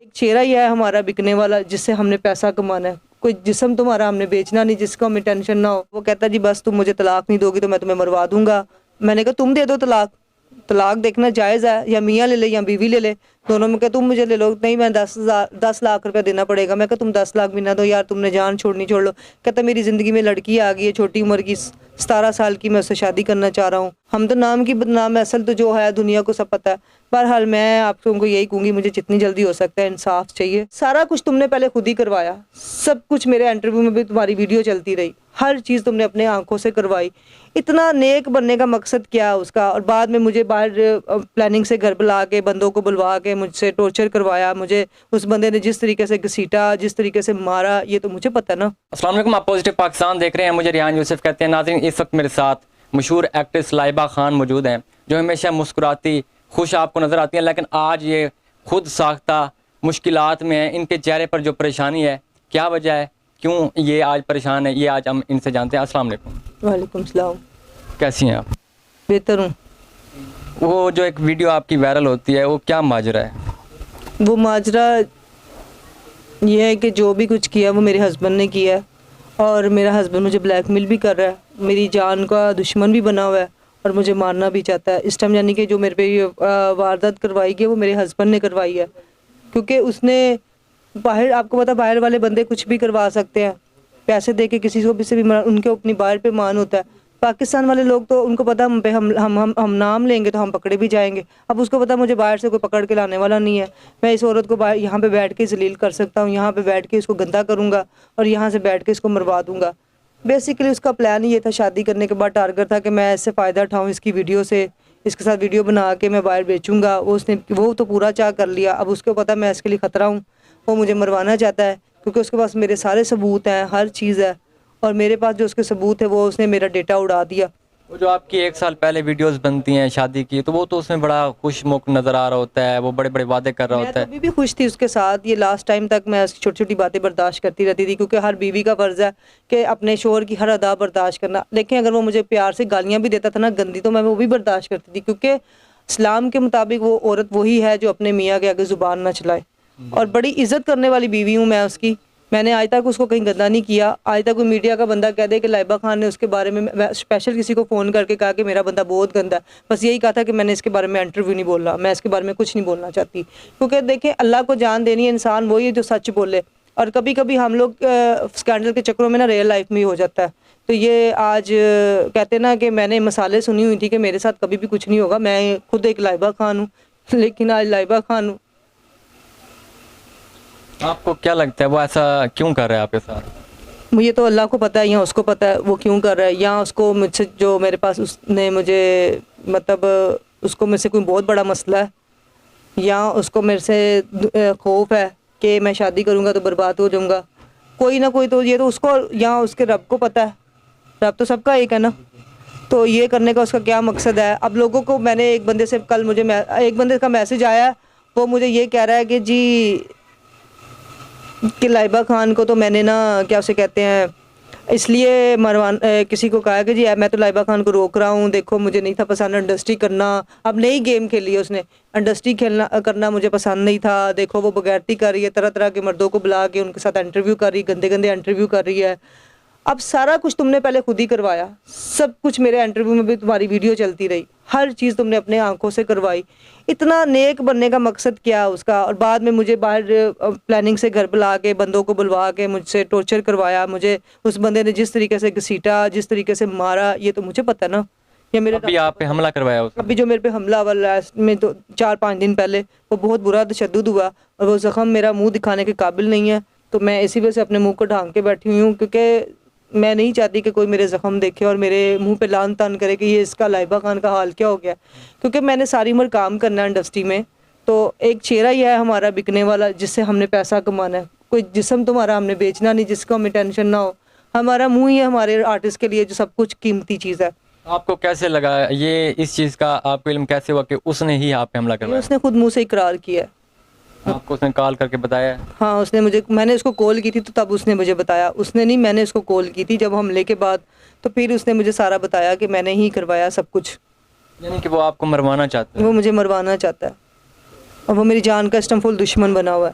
ایک چہرہ ہی ہے ہمارا بکنے والا جس سے ہم نے پیسہ کمانا ہے. کوئی جسم تمہارا ہم نے بیچنا نہیں جس کو ہمیں ٹینشن نہ ہو. وہ کہتا جی بس تم مجھے طلاق نہیں دو گی تو میں تمہیں مروا دوں گا. میں نے کہا تم دے دو طلاق. طلاق دیکھنا جائز ہے, یا میاں لے لے یا بیوی لے لے, دونوں میں کہ تم مجھے لے لو. نہیں میں 10 لاکھ روپے دینا پڑے گا. میں کہا تم 10 لاکھ بھی نہ دو یار, تم نے جان چھوڑنی چھوڑ لو. کہتا میری زندگی میں لڑکی آ گئی ہے چھوٹی عمر کی, 17 سال کی, میں اس سے شادی کرنا چاہ رہا ہوں. ہم تو نام کی بدنام ہے, اصل تو جو ہے دنیا کو سب پتہ ہے. بہرحال میں آپ کو یہی کہوں گی, مجھے جتنی جلدی ہو سکتا ہے انصاف چاہیے. سارا کچھ تم نے پہلے خود ہی کروایا, سب کچھ میرے انٹرویو میں بھی تمہاری ویڈیو چلتی رہی, ہر چیز تم نے اپنے آنکھوں سے کروائی. اتنا نیک بننے کا مقصد کیا اس کا؟ اور بعد میں مجھے باہر پلاننگ سے گھر بلا کے بندوں کو بلوا کے مجھ سے ٹورچر کروایا. مجھے اس بندے نے جس طریقے سے گھسیٹا, جس طریقے سے مارا, یہ تو مجھے پتہ نا. السلام علیکم, آپ پازیٹیو پاکستان دیکھ رہے ہیں, مجھے ریحان یوسف کہتے ہیں. ناظرین, اس وقت میرے ساتھ مشہور ایکٹریس لائبہ خان موجود ہیں, جو ہمیشہ مسکراتی خوش آپ کو نظر آتی ہیں, لیکن آج یہ خود ساختہ مشکلات میں ہیں. ان کے چہرے پر جو پریشانی ہے, کیا وجہ ہے, کیوں یہ آج پریشان ہے, یہ آج ہم ان سے جانتے ہیں. السلام علیکم. وعلیکم السلام. کیسی ہیں آپ؟ بہتر ہوں. وہ جو ایک ویڈیو آپ کی وائرل ہوتی ہے, وہ کیا ماجرا ہے؟ وہ ماجرا یہ ہے کہ جو بھی کچھ کیا وہ میرے ہسبینڈ نے کیا ہے, اور میرا ہسبینڈ مجھے بلیک میل بھی کر رہا ہے, میری جان کا دشمن بھی بنا ہوا ہے, اور مجھے مارنا بھی چاہتا ہے اس ٹائم. یعنی کہ جو میرے پہ یہ واردات کروائی گئی وہ میرے ہسبینڈ نے کروائی ہے, کیونکہ اس نے باہر, آپ کو پتا باہر والے بندے کچھ بھی کروا سکتے ہیں, پیسے دے کے کسی کو بھی سے بھی ان کے اپنی باہر پہ مان ہوتا ہے. پاکستان والے لوگ تو ان کو پتا ہم پہ ہم نام لیں گے تو ہم پکڑے بھی جائیں گے. اب اس کو پتا مجھے باہر سے کوئی پکڑ کے لانے والا نہیں ہے. میں اس عورت کو باہر یہاں پہ بیٹھ کے ذلیل کر سکتا ہوں, یہاں پہ بیٹھ کے اس کو گندا کروں گا, اور یہاں سے بیٹھ کے اس کو مروا دوں گا. بیسیکلی اس کا پلان یہ تھا, شادی کرنے کے بعد ٹارگٹ تھا کہ میں اس سے فائدہ اٹھاؤں, اس کی ویڈیو سے, اس کے ساتھ ویڈیو بنا کے میں باہر بیچوں گا. وہ تو پورا چاہ کر لیا. اب اس کو پتا میں اس کے لیے خطرہ ہوں, وہ مجھے مروانا چاہتا ہے, کیونکہ اس کے پاس میرے سارے ثبوت ہیں, ہر چیز ہے, اور میرے پاس جو اس کے ثبوت ہے وہ اس نے میرا ڈیٹا اڑا دیا. وہ جو آپ کی 1 سال پہلے ویڈیوز بنتی ہیں شادی کی, تو وہ تو اس میں بڑا خوش مخ نظر آ رہا ہوتا ہے, وہ بڑے بڑے وعدے کر رہا میں ہوتا تو ہے. ابھی بھی خوش تھی اس کے ساتھ. یہ لاسٹ ٹائم تک میں اس کی چھوٹی چھوٹی باتیں برداشت کرتی رہتی تھی, کیونکہ ہر بیوی کا فرض ہے کہ اپنے شوہر کی ہر ادا برداشت کرنا. لیکن اگر وہ مجھے پیار سے گالیاں بھی دیتا تھا نا گندی, تو میں وہ بھی برداشت کرتی تھی, کیونکہ اسلام کے مطابق وہ عورت وہی ہے جو اپنے میاں کے آگے زبان نہ چلائے. اور بڑی عزت کرنے والی بیوی ہوں میں اس کی. میں نے آج تک اس کو کہیں گندا نہیں کیا. آج تک کوئی میڈیا کا بندہ کہہ دے کہ لائبہ خان نے اس کے بارے میں اسپیشل کسی کو فون کر کے کہا کہ میرا بندہ بہت گندا ہے, بس یہی کہا تھا کہ میں نے اس کے بارے میں انٹرویو نہیں بولنا, میں اس کے بارے میں کچھ نہیں بولنا چاہتی. کیونکہ دیکھیں, اللہ کو جان دینی ہے, انسان وہی ہے جو سچ بولے. اور کبھی کبھی ہم لوگ اسکینڈل کے چکروں میں نا ریئل لائف میں ہی ہو جاتا ہے. تو یہ آج کہتے نا کہ میں نے مسالے سنی ہوئی تھی کہ میرے ساتھ کبھی بھی کچھ نہیں ہوگا. میں خود ایک لائبہ خان ہوں, لیکن آج لائبہ خان ہوں. آپ کو کیا لگتا ہے وہ ایسا کیوں کر رہا ہے آپ کے ساتھ؟ مجھے تو اللہ کو پتہ ہے یا اس کو پتہ ہے وہ کیوں کر رہا ہے, یا اس کو مجھ سے جو میرے پاس اس نے مجھے مطلب اس کو مجھ سے کوئی بہت بڑا مسئلہ ہے, یا اس کو میرے سے خوف ہے کہ میں شادی کروں گا تو برباد ہو جاؤں گا. کوئی نہ کوئی تو یہ تو اس کو یا اس کے رب کو پتہ ہے. رب تو سب کا ایک ہے نا, تو یہ کرنے کا اس کا کیا مقصد ہے. اب لوگوں کو میں نے ایک بندے سے کل مجھے ایک بندے کا میسج آیا, وہ مجھے یہ کہہ رہا ہے کہ جی کہ لائبہ خان کو تو میں نے نا کیا اسے کہتے ہیں اس لیے کسی کو کہا کہ جی میں تو لائبہ خان کو روک رہا ہوں, دیکھو مجھے نہیں تھا پسند انڈسٹری کرنا. اب نئی گیم کھیلی ہے اس نے, انڈسٹری کرنا مجھے پسند نہیں تھا. دیکھو وہ بغیرتی کر رہی ہے, طرح طرح کے مردوں کو بلا کے ان کے ساتھ انٹرویو کر رہی, گندے گندے انٹرویو کر رہی ہے. اب سارا کچھ تم نے پہلے خود ہی کروایا, سب کچھ میرے انٹرویو میں بھی تمہاری ویڈیو چلتی رہی, ہر چیز تم نے اپنے آنکھوں سے کروائی. اتنا نیک بننے کا مقصد کیا اس کا؟ اور بعد میں مجھے باہر پلاننگ سے گھر بلا کے بندوں کو بلوا کے مجھ سے ٹورچر کروایا. مجھے اس بندے نے جس طریقے سے گھسیٹا, جس طریقے سے مارا, یہ تو مجھے پتہ نا. یہ میرے ابھی آپ پہ حملہ کروایا اس نے؟ ابھی جو میرے پہ حملہ والا میں تو 4-5 دن پہلے, وہ بہت برا تشدد ہوا, اور وہ زخم میرا منہ دکھانے کے قابل نہیں ہے. تو میں اسی وجہ سے اپنے منہ کو ڈھانک کے بیٹھی ہوئی ہوں, کیونکہ میں نہیں چاہتی کہ کوئی میرے زخم دیکھے اور میرے منہ پہ لان تان کرے کہ یہ اس کا لائبہ خان کا حال کیا ہو گیا. کیونکہ میں نے ساری عمر کام کرنا ہے انڈسٹری میں, تو ایک چہرہ ہی ہے ہمارا بکنے والا جس سے ہم نے پیسہ کمانا ہے. کوئی جسم تمہارا ہم نے بیچنا نہیں جس کو ہمیں ٹینشن نہ ہو. ہمارا منہ ہی ہے ہمارے آرٹسٹ کے لیے جو سب کچھ قیمتی چیز ہے. آپ کو کیسے لگا یہ اس چیز کا, آپ کو علم کیسے ہوا کہ اس نے ہی آپ پہ حملہ کروایا؟ اس نے خود منہ سے اقرار کیا ہے. آپ کو اس نے کال کر کے بتایا؟ ہاں اس نے مجھے, میں نے اس کو کال کی تھی تو تب اس نے مجھے بتایا. اس نے نہیں, میں نے اس کو کال کی تھی جب حملے کے بعد, تو پھر اس نے مجھے سارا بتایا کہ میں نے ہی کروایا سب کچھ. یعنی کہ وہ آپ کو مروانا چاہتا ہے؟ وہ مجھے مروانا چاہتا ہے, اور وہ میری جان کا اسٹم فل دشمن بنا ہوا ہے.